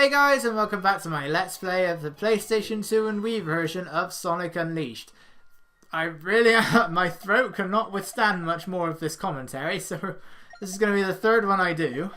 Hey guys, and welcome back to my Let's Play of the PlayStation 2 and Wii version of Sonic Unleashed. I really, my throat cannot withstand much more of this commentary, so this is going to be the third one I do.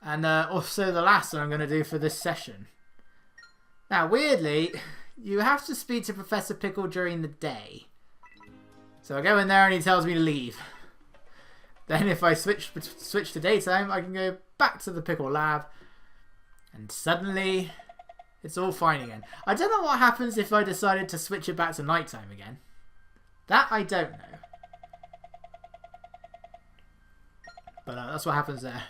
And also the last one I'm going to do for this session. Now, weirdly, you have to speak to Professor Pickle during the day. So I go in there and he tells me to leave. Then if I switch to daytime, I can go back to the Pickle Lab. And suddenly, it's all fine again. I don't know what happens if I decided to switch it back to nighttime again. That I don't know. But that's what happens there.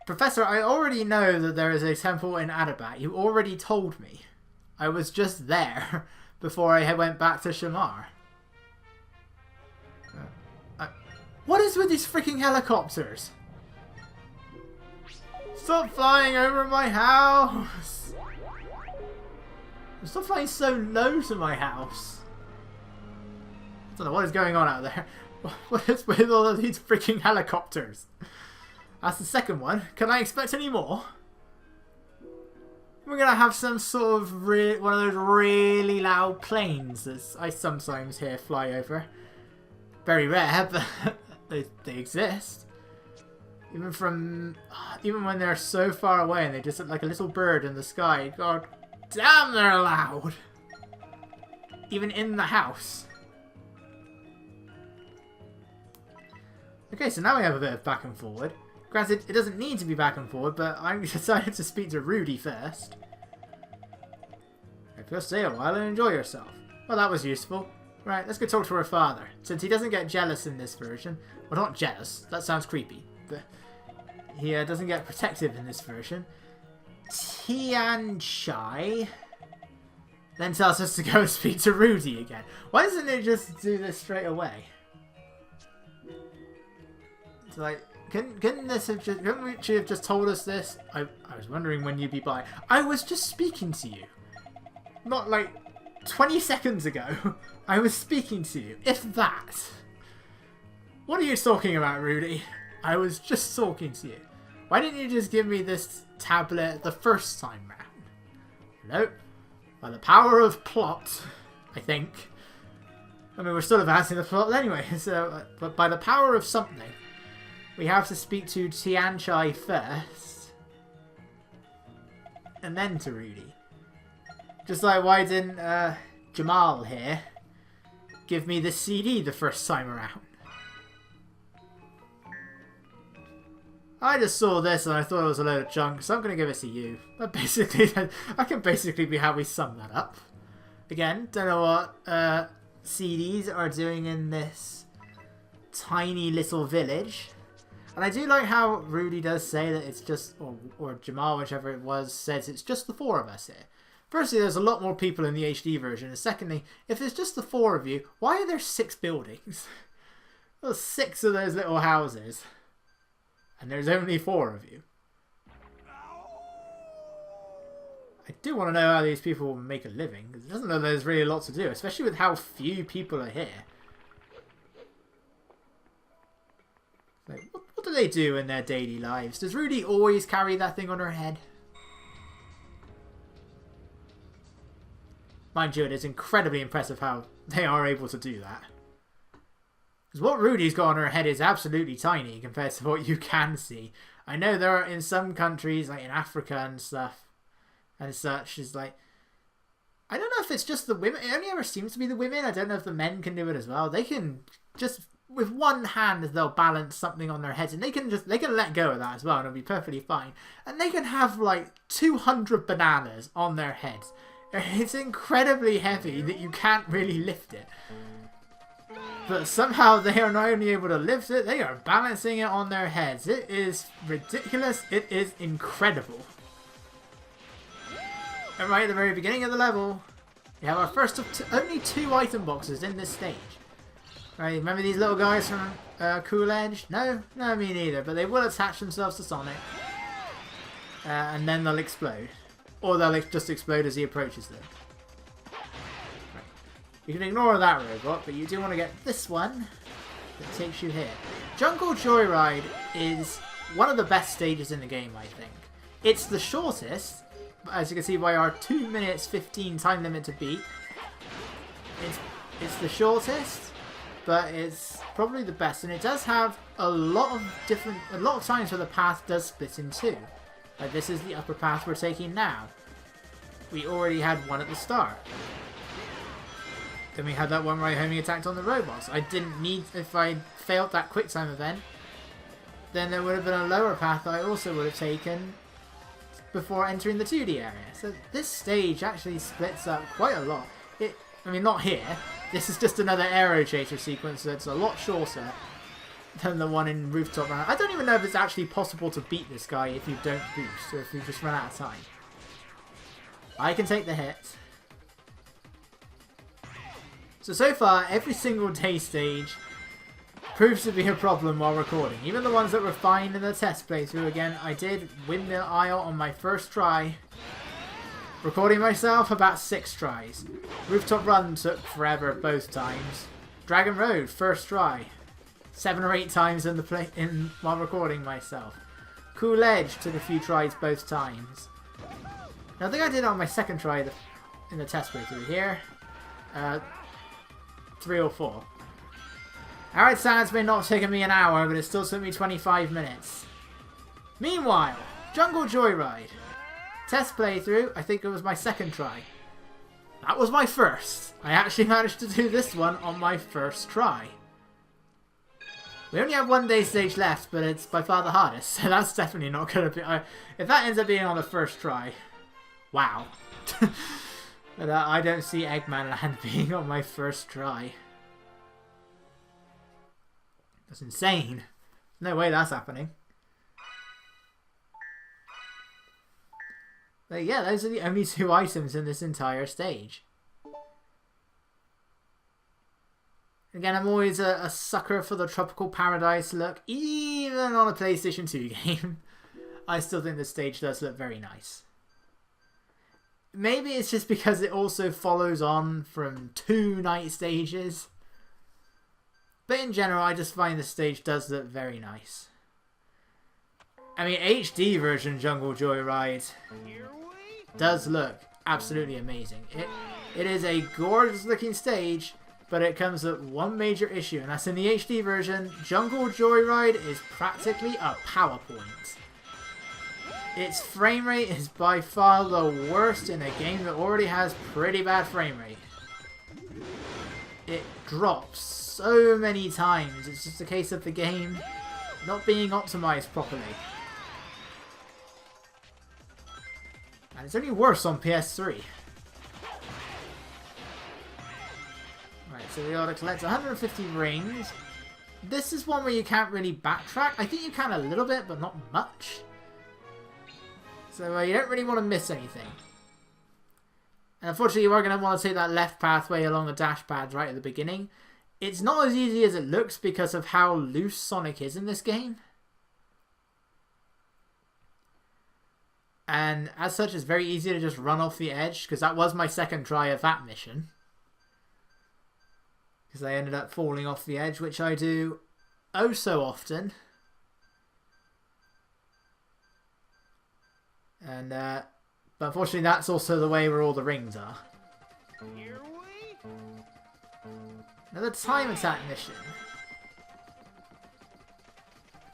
Professor, I already know that there is a temple in Adabat. You already told me. I was just there before I went back to Shamar. What is with these freaking helicopters? Stop flying over my house! Stop flying so low to my house. I don't know what is going on out there. What is with all of these freaking helicopters? That's the second one. Can I expect any more? We're gonna have some sort of one of those really loud planes that I sometimes hear fly over. Very rare, but they exist. Even when they're so far away and they just look like a little bird in the sky. God damn, they're loud. Even in the house. Okay, so now we have a bit of back and forward. Granted, it doesn't need to be back and forward, but I decided to speak to Rudy first. If you'll stay a while and enjoy yourself. Well, that was useful. Right, let's go talk to her father. Since he doesn't get jealous in this version. Well, not jealous. That sounds creepy. But he doesn't get protective in this version. Tianchai then tells us to go and speak to Rudy again. Why doesn't it just do this straight away? It's like, couldn't she have just told us this? I was wondering when you'd be by. I was just speaking to you. Not like 20 seconds ago. I was speaking to you. If that. What are you talking about, Rudy? I was just talking to you. Why didn't you just give me this tablet the first time round? Nope. By the power of plot, I think. I mean, we're still advancing the plot anyway, so, but by the power of something, we have to speak to Tianchai first, and then to Rudy. Just like, why didn't Jamal here give me the CD the first time around? I just saw this and I thought it was a load of junk, so I'm going to give it to you. But basically, I can basically be how we sum that up. Again, don't know what CDs are doing in this tiny little village. And I do like how Rudy does say that it's just, or Jamal, whichever it was, says it's just the four of us here. Firstly, there's a lot more people in the HD version. And secondly, if it's just the four of you, why are there 6 buildings? There's 6 of those little houses. And there's only 4 of you. I do want to know how these people make a living, because it doesn't look like there's really a lot to do, especially with how few people are here. Like, what do they do in their daily lives? Does Rudy always carry that thing on her head? Mind you, it is incredibly impressive how they are able to do that. Because what Rudy's got on her head is absolutely tiny compared to what you can see. I know there are in some countries, like in Africa and stuff, and such, is like, I don't know if it's just the women. It only ever seems to be the women. I don't know if the men can do it as well. They can just, with one hand, they'll balance something on their heads, and they can let go of that as well, and it'll be perfectly fine. And they can have like 200 bananas on their heads. It's incredibly heavy that you can't really lift it. But somehow they are not only able to lift it, they are balancing it on their heads. It is ridiculous. It is incredible. And right at the very beginning of the level, we have our first of only 2 item boxes in this stage. Right, remember these little guys from Cool Edge? No, me neither. But they will attach themselves to Sonic. And then they'll explode. Or they'll just explode as he approaches them. You can ignore that robot, but you do want to get this one that takes you here. Jungle Joyride is one of the best stages in the game, I think. It's the shortest, as you can see by our 2 minutes 15 time limit to beat. It's the shortest, but it's probably the best, and it does have a lot of times where the path does split in two. Like this is the upper path we're taking now. We already had one at the start. Then we had that one where I homing attacked on the robots. I didn't need, if I failed that quick time event, then there would have been a lower path that I also would have taken before entering the 2D area. So this stage actually splits up quite a lot. I mean, not here. This is just another aero chaser sequence that's a lot shorter than the one in Rooftop Run. I don't even know if it's actually possible to beat this guy if you don't boost, or if you just run out of time. I can take the hit. So far, every single day stage proves to be a problem while recording. Even the ones that were fine in the test playthrough. Again, I did windmill aisle on my first try. Recording myself, about 6 tries. Rooftop Run took forever both times. Dragon Road, first try. 7 or 8 times while recording myself. Cool Edge took a few tries both times. Now, I think I did it on my second try in the test playthrough here. 3 or 4. Alright, Sands may not have taken me an hour, but it still took me 25 minutes. Meanwhile, Jungle Joyride. Test playthrough, I think it was my second try. That was my first. I actually managed to do this one on my first try. We only have 1 day stage left, but it's by far the hardest, so that's definitely not going to be... if that ends up being on the first try, wow. But I don't see Eggman Land being on my first try. That's insane. No way that's happening. But yeah, those are the only 2 items in this entire stage. Again, I'm always a sucker for the Tropical Paradise look. Even on a PlayStation 2 game, I still think this stage does look very nice. Maybe it's just because it also follows on from 2 night stages. But in general, I just find the stage does look very nice. I mean, HD version Jungle Joyride does look absolutely amazing. It is a gorgeous looking stage, but it comes with one major issue, and that's in the HD version, Jungle Joyride is practically a PowerPoint. Its frame rate is by far the worst in a game that already has pretty bad frame rate. It drops so many times. It's just a case of the game not being optimized properly. And it's only worse on PS3. Right, so we gotta collect 150 rings. This is one where you can't really backtrack. I think you can a little bit, but not much. So you don't really want to miss anything. And unfortunately, you are going to want to take that left pathway along the dash pads right at the beginning. It's not as easy as it looks because of how loose Sonic is in this game. And as such, it's very easy to just run off the edge, because that was my second try of that mission. Because I ended up falling off the edge, which I do oh so often. And, but unfortunately that's also the way where all the rings are. Another time attack mission.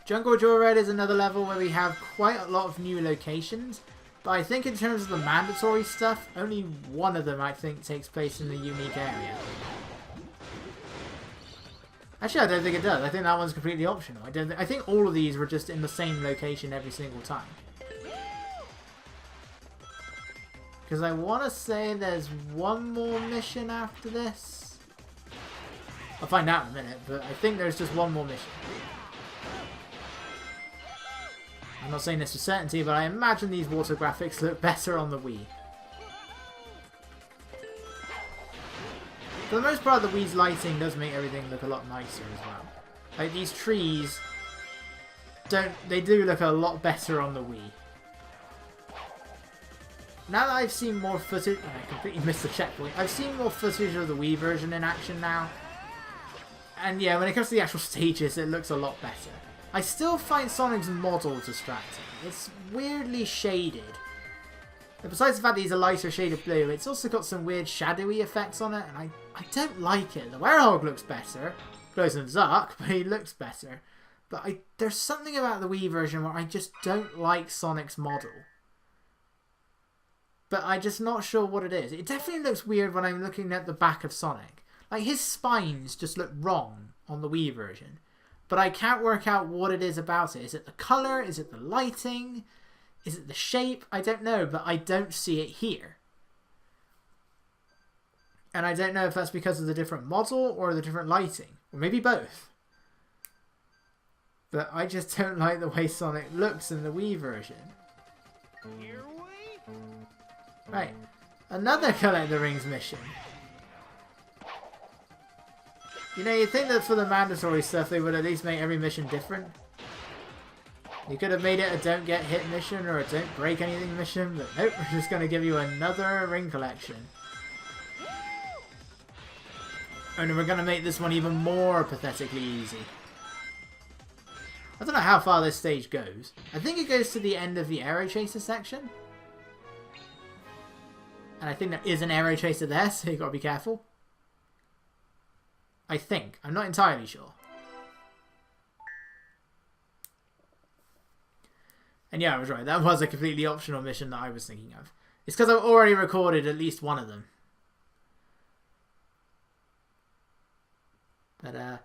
Jungle Joyride is another level where we have quite a lot of new locations, but I think in terms of the mandatory stuff, only one of them I think takes place in the unique area. Actually, I don't think it does. I think that one's completely optional. I think all of these were just in the same location every single time. Because I want to say there's one more mission after this. I'll find out in a minute, but I think there's just one more mission. I'm not saying this with certainty, but I imagine these water graphics look better on the Wii. For the most part, the Wii's lighting does make everything look a lot nicer as well. Like, these trees they do look a lot better on the Wii. Now that I've seen more footage, and I completely missed the checkpoint, I've seen more footage of the Wii version in action now. And yeah, when it comes to the actual stages, it looks a lot better. I still find Sonic's model distracting. It's weirdly shaded. And besides the fact that he's a lighter shade of blue, it's also got some weird shadowy effects on it, and I don't like it. The Werehog looks better. Glows in the dark, but he looks better. But there's something about the Wii version where I just don't like Sonic's model. But I'm just not sure what it is. It definitely looks weird when I'm looking at the back of Sonic. Like, his spines just look wrong on the Wii version. But I can't work out what it is about it. Is it the colour? Is it the lighting? Is it the shape? I don't know, but I don't see it here. And I don't know if that's because of the different model or the different lighting. Or maybe both. But I just don't like the way Sonic looks in the Wii version. Right. Another Collect the Rings mission. You know, you'd think that for the mandatory stuff they would at least make every mission different. You could have made it a don't get hit mission or a don't break anything mission, but nope, we're just going to give you another ring collection. And we're going to make this one even more pathetically easy. I don't know how far this stage goes. I think it goes to the end of the Aero Chaser section. And I think there is an Aero Chaser there, so you've got to be careful. I think. I'm not entirely sure. And yeah, I was right. That was a completely optional mission that I was thinking of. It's because I've already recorded at least one of them. But,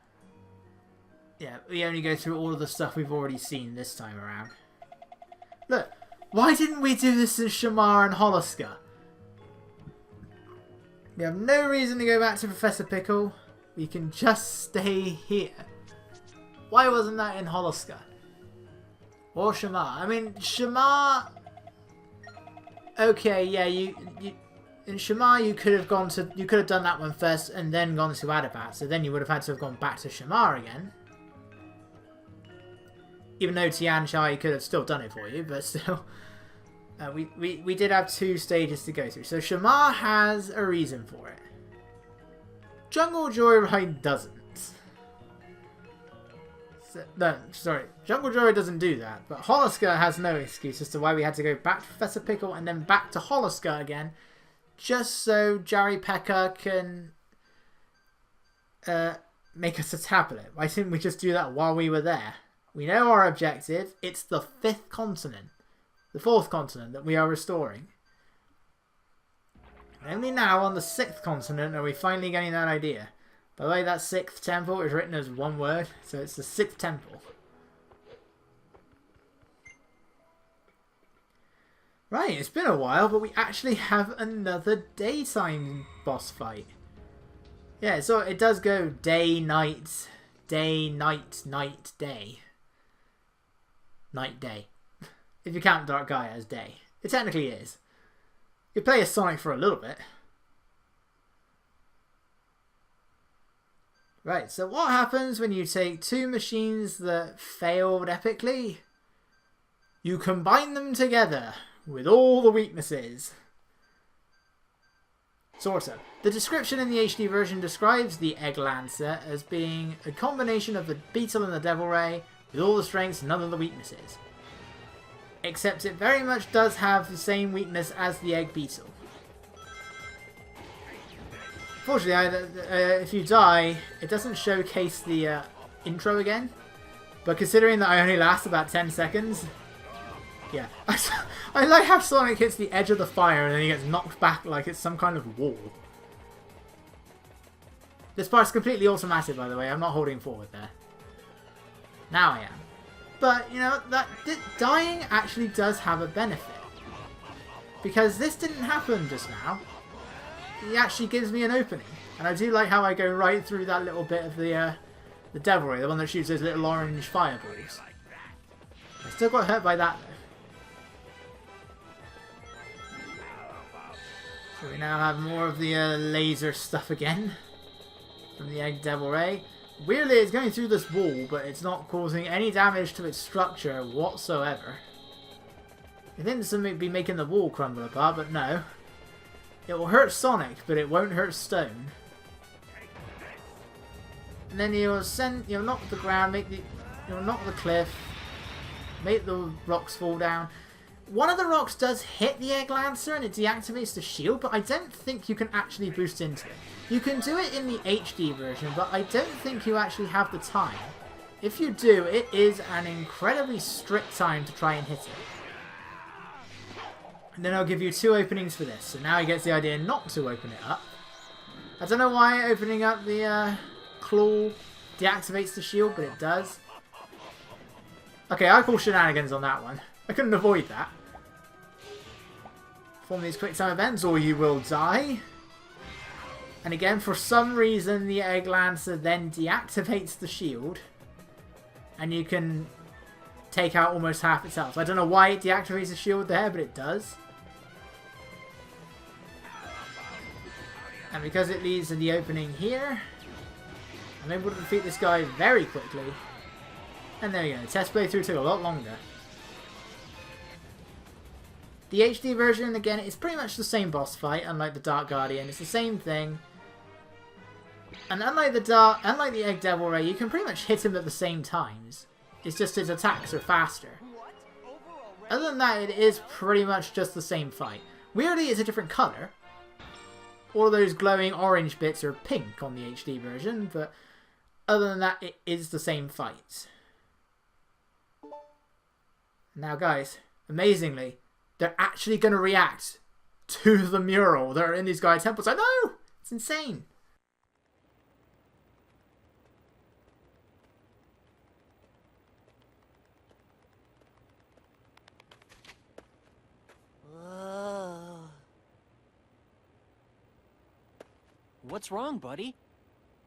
yeah, we only go through all of the stuff we've already seen this time around. Look, why didn't we do this in Shamar and Holoska? We have no reason to go back to Professor Pickle. We can just stay here. Why wasn't that in Holoska? Or Shamar? I mean, Shamar... Okay, yeah, you in Shamar you could have done that one first and then gone to Adabat. So then you would have had to have gone back to Shamar again. Even though Tian Chai could have still done it for you, but still... we did have 2 stages to go through. So Shamar has a reason for it. Jungle Joyride doesn't. No, sorry. Jungle Joyride doesn't do that. But Holoska has no excuse as to why we had to go back to Professor Pickle and then back to Holoska again. Just so Jari Pekka can make us a tablet. Why didn't we just do that while we were there? We know our objective. It's the 5th continent. The 4th continent that we are restoring. Only now on the 6th continent are we finally getting that idea. By the way, that 6th temple is written as one word, so it's the 6th temple. Right, it's been a while, but we actually have another daytime boss fight. Yeah, so it does go day, night, night, day. Night, day. If you count Dark Gaia as day. It technically is. You play as Sonic for a little bit. Right, so what happens when you take 2 machines that failed epically? You combine them together with all the weaknesses. Sort of. The description in the HD version describes the Egg Lancer as being a combination of the Beetle and the Devil Ray with all the strengths and none of the weaknesses. Except it very much does have the same weakness as the Egg Beetle. Fortunately, if you die, it doesn't showcase the intro again. But considering that I only last about 10 seconds... Yeah. I like how Sonic hits the edge of the fire and then he gets knocked back like it's some kind of wall. This part's completely automatic, by the way. I'm not holding forward there. Now I am. But, you know, dying actually does have a benefit. Because this didn't happen just now. It actually gives me an opening. And I do like how I go right through that little bit of the Devil Ray, the one that shoots those little orange fireballs. I still got hurt by that though. So we now have more of the laser stuff again. From the Egg Devil Ray. Weirdly, it's going through this wall, but it's not causing any damage to its structure whatsoever. I think this will be making the wall crumble apart, but no. It will hurt Sonic, but it won't hurt Stone. And then you'll knock the ground, make the... You'll knock the cliff, make the rocks fall down. One of the rocks does hit the Egg Lancer and it deactivates the shield, but I don't think you can actually boost into it. You can do it in the HD version, but I don't think you actually have the time. If you do, it is an incredibly strict time to try and hit it. And then I'll give you 2 openings for this. So now he gets the idea not to open it up. I don't know why opening up the claw deactivates the shield, but it does. Okay, I call shenanigans on that one. I couldn't avoid that. Form these quick time events or you will die. And again, for some reason, the Egg Lancer then deactivates the shield. And you can take out almost half its health. I don't know why it deactivates the shield there, but it does. And because it leads to the opening here, I'm able to defeat this guy very quickly. And there you go. The test playthrough took a lot longer. The HD version, again, is pretty much the same boss fight, unlike the Dark Guardian. It's the same thing. And unlike the Egg Devil Ray, you can pretty much hit him at the same times. It's just his attacks are faster. Other than that, it is pretty much just the same fight. Weirdly, it's a different colour. All of those glowing orange bits are pink on the HD version, but other than that, it is the same fight. Now, guys, amazingly, they're actually going to react to the mural that are in these guys' temples. I know! It's insane. What's wrong, buddy?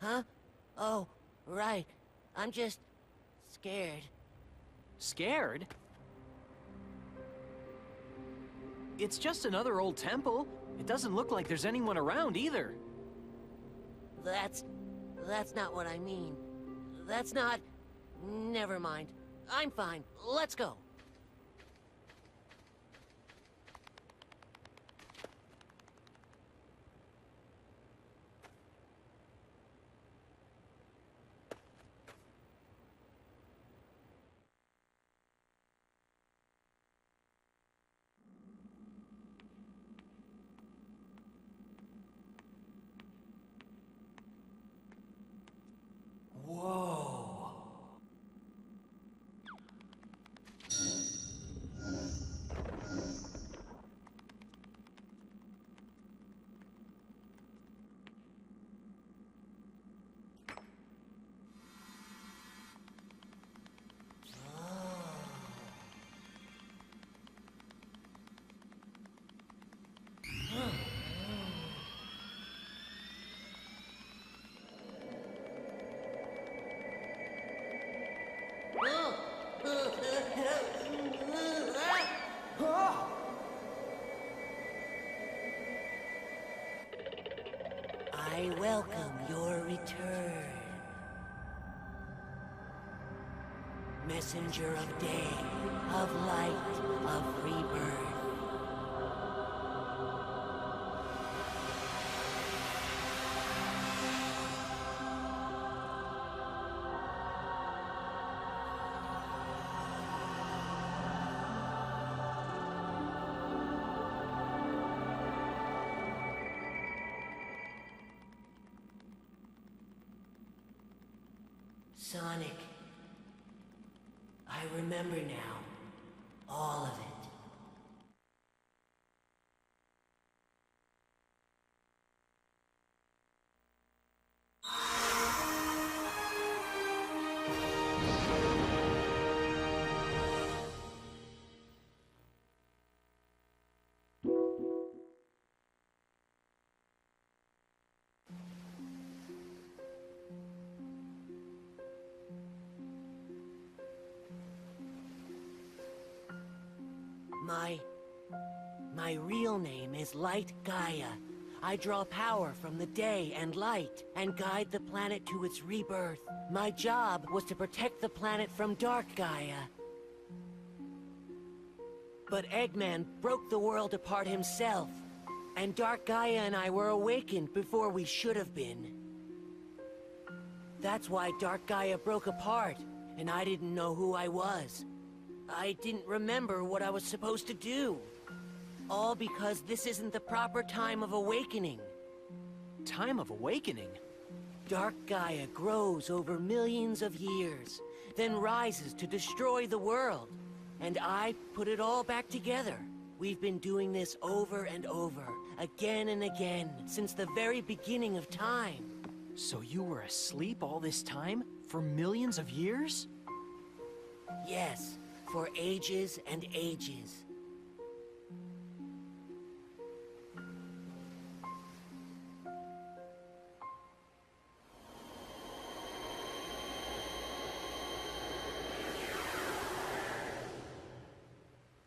Huh? Oh, right. I'm just scared. Scared? It's just another old temple. It doesn't look like there's anyone around either. That's not what I mean. That's not... Never mind. I'm fine. Let's go. Whoa. I welcome your return. Messenger of day, of light, of rebirth. Sonic, I remember now, all of it. My real name is Light Gaia. I draw power from the day and light, and guide the planet to its rebirth. My job was to protect the planet from Dark Gaia. But Eggman broke the world apart himself, and Dark Gaia and I were awakened before we should have been. That's why Dark Gaia broke apart. and I didn't know who I was. I didn't remember what I was supposed to do. All because this isn't the proper time of awakening. Time of awakening? Dark Gaia grows over millions of years, then rises to destroy the world. And I put it all back together. We've been doing this over and over, again and again, since the very beginning of time. So you were asleep all this time? For millions of years? Yes, for ages and ages.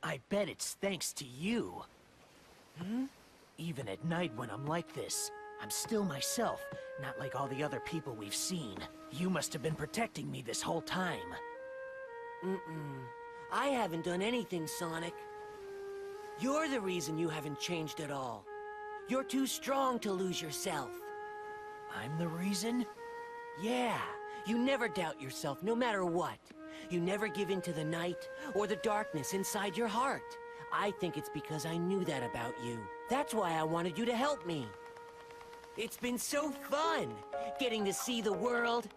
I bet it's thanks to you. Even at night when I'm like this, I'm still myself, not like all the other people we've seen. You must have been protecting me this whole time. I haven't done anything, Sonic. You're the reason you haven't changed at all. You're too strong to lose yourself. I'm the reason? Yeah, you never doubt yourself, no matter what. You never give in to the night or the darkness inside your heart. I think it's because I knew that about you. That's why I wanted you to help me. It's been so fun, getting to see the world.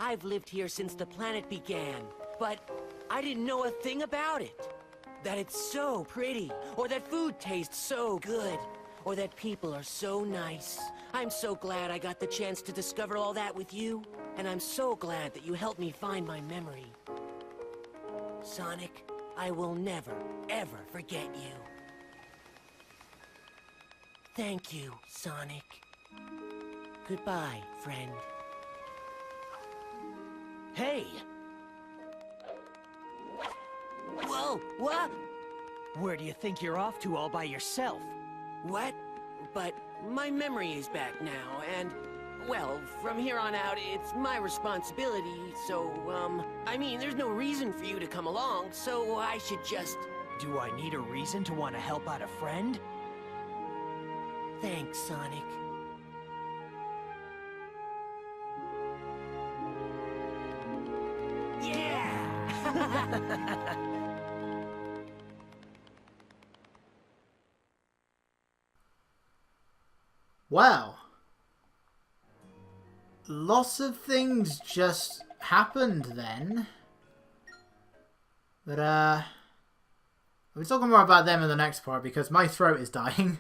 I've lived here since the planet began, but I didn't know a thing about it. That it's so pretty, or that food tastes so good, or that people are so nice. I'm so glad I got the chance to discover all that with you, and I'm so glad that you helped me find my memory. Sonic, I will never, ever forget you. Thank you, Sonic. Goodbye, friend. Hey! Whoa, what? Where do you think you're off to all by yourself? What? But my memory is back now, and, well, from here on out, it's my responsibility, so, I mean, there's no reason for you to come along, so I should just... Do I need a reason to want to help out a friend? Thanks, Sonic. Yeah! Well, lots of things just happened then. But, we're talking more about them in the next part because my throat is dying.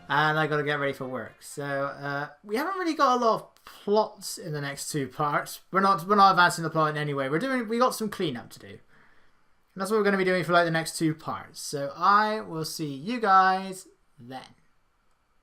And I gotta get ready for work. So, we haven't really got a lot of plots in the next two parts. We're not advancing the plot in any way. We got some cleanup to do. And that's what we're gonna be doing for like the next two parts. So I will see you guys then.